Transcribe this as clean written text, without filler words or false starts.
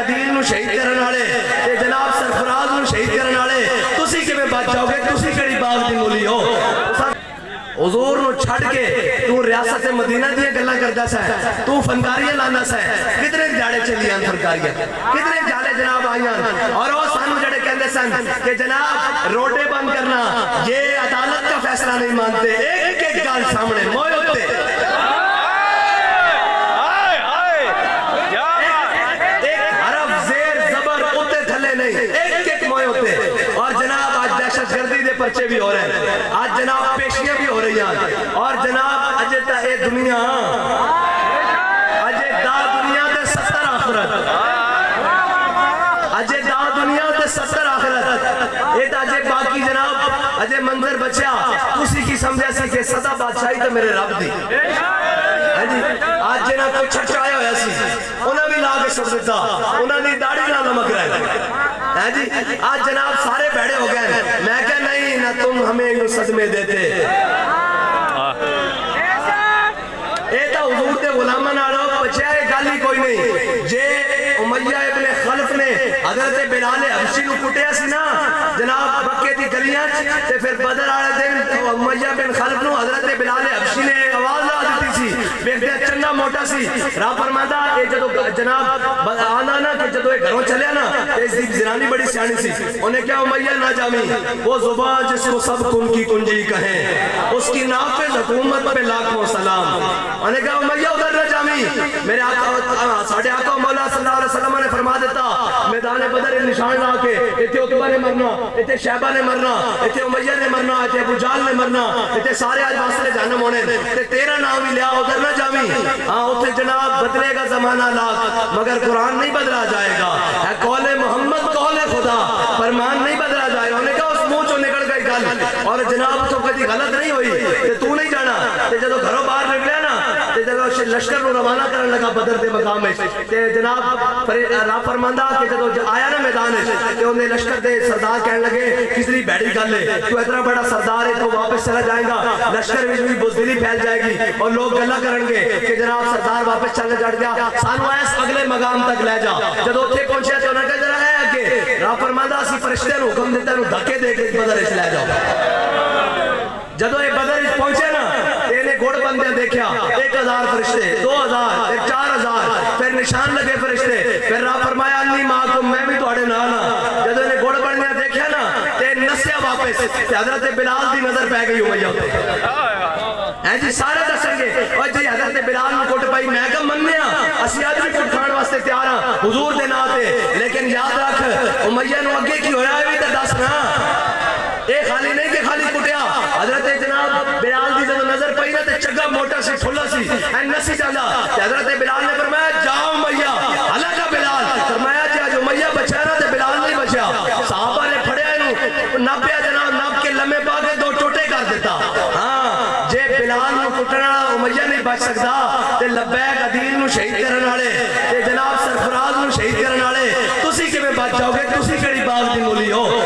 عدیل نو شہید کرن والے تے جناب سرفراز نو شہید کرن والے تسی کیویں بچ جاؤ گے؟ تسی کیڑی باغ دی مولی ہو؟ حضور نو چھڑ کے تو ریاست مدینہ دیا گلا کردا سا تو فنکاریاں لانا سا کتنے جاڑے چلیاں فنکاریاں کتنے جاڑے جناب آئیاں اور وہ سانو جڑے کہندے سن کہ جناب روڈے بند کرنا یہ عدالت کا فیصلہ نہیں مانتے ایک ایک گل سامنے موئے ہوتے گردی دے پرچے بھی ہو رہے ہیں آج جناب پیشیاں بھی ہو رہی ہیں اور جناب اجے تا اے دنیا اجے دا دنیا دے 70 آخرت اجے دا دنیا دے 70 آخرت اے تا اجے باقی جناب اجے منظر بچیا اسی کی سمجھے سی کہ سدا بادشاہی تو میرے رب دی آج جناب کوئی چھچ آیا ہویا سی انہاں بھی لا کے سب دیتا انہاں دی داڑھی نہ نمک رہے آج جناب سارے بیڑے ہو گئے میں کہا نہیں نہ تم ہمیں یوں صدمے دیتے ایتا حضور دے غلامہ نارو پچھائے گالی کوئی نہیں جے امیہ ابن خلف نے حضرت بلال حبشی نو کٹیا سی نا جناب بکے دی گلیاں تے پھر بدر آڑے دن امیہ ابن خلف نو حضرت بلال حبشی نے آواز آ دیتی سی بیٹھے چنہ موٹا سی راہ فرمادا اے جدو جناب آنا نا کہ جدو اے گھروں چلے نا اس دی زنانی بڑی سیانی سی انہیں کیا امیہ نہ جامی وہ زبان جس کو سب کن کی کنجی کہیں اس کی نافذ حکومت پہ لاکھوں سلام انہیں کہا امیہ ادھر نہ جامی میرے آقا ساڑھے آقا مولا صلی اللہ علیہ وسلم نے فرما دیتا میدان بدر نشان لا کے ایتے عتبہ نے مرنا ایتے شہبہ نے مرنا ایتے امیہ نے مرنا ایتے ابو جال نے مرنا ایتے سارے آج واسطے جہنم ہونے تے تیرا نام ہی لیا ادھر نہ جامی ہاں اتھے جناب بدلے گا زمانہ لاکھ مگر قرآن نہیں بدلا جائے گا ہے قول محمد قول خدا فرمان نہیں بدلا جائے گا انہیں کہا اس منہ چو نکل گئی گل اور جناب تو کدی غلط نہیں ہوئی کہ تو نہیں جانا تے جدو گھروں باہر نکلے نا تے جدو لشکر کو روانہ کرنے لگا بدر دے مقام میں تے جناب راہ فرماندہ کہ جدو آیا نا میدان تے انہیں لشکر دے سردار کہنے لگے کسری بیڑی گل ہے تو اتنا بڑا سردار ہے تو واپس چلا جائے گا لشکر میں بھی بزدلی پھیل جائے گی اور لوگ گلہ کریں گے کہ جناب سردار واپس چلنے جڑ گیا سانو ایس اگلے مقام تک لے جا جدو اتھے پہنچے تو انہیں کہا جرا ہے اگے راہ فرماندہ اسی فرشتے نے حکم دیتا ہے دھکے دے کے بدر اس لے جاؤ جدو یہ بدر اس پہنچے نا انہیں گھوڑ بندے دیکھیا 1000 فرشتے 2000 4000 پھر نشان لگے فرشتے پھر راہ فرمایا انی ماکم میں بھی توڑے نانا جدو انہیں گھوڑ بندے دیکھیا نا تے نسیا واپس تے حضرت بلال دی نظر پہ گئی امیہ ہوتے ہیں جی سارے دسیں گے اور جی حضرت بلال نو کوٹ پائی میں کہا مننے ہاں اسی آج بھی کوٹ کھان واسطے تیار ہاں حضور دے ناتے لیکن یاد رکھ امیہ نو اگے کی ہویا ہے بھی تا دس نا اے خالی نہیں کہ خالی کٹیا حضرت جناب بلال دی جدو نظر پئی نا تے چگا موٹا سی ٹھولا سی این نسی جالا حضرت بلال نے فرمایا جاؤ امیہ حلقہ بلال فرمایا جی آج امیہ بچا نا تے بلال نہیں بچا صحابہ نے پھڑیا انو ناپیا جناب ناپ کے لمحے پا کے 2 ٹوٹے کر دیتا ہاں جے بلال نو کٹنا امیہ نہیں بچ سکتا تے لبیک عدیل نو شہید کرن والے تے جناب سرفراز نو شہید کرن والے تسی کیویں بچ جاؤ گے؟ تسی کیڑی باغ دی مولی ہو؟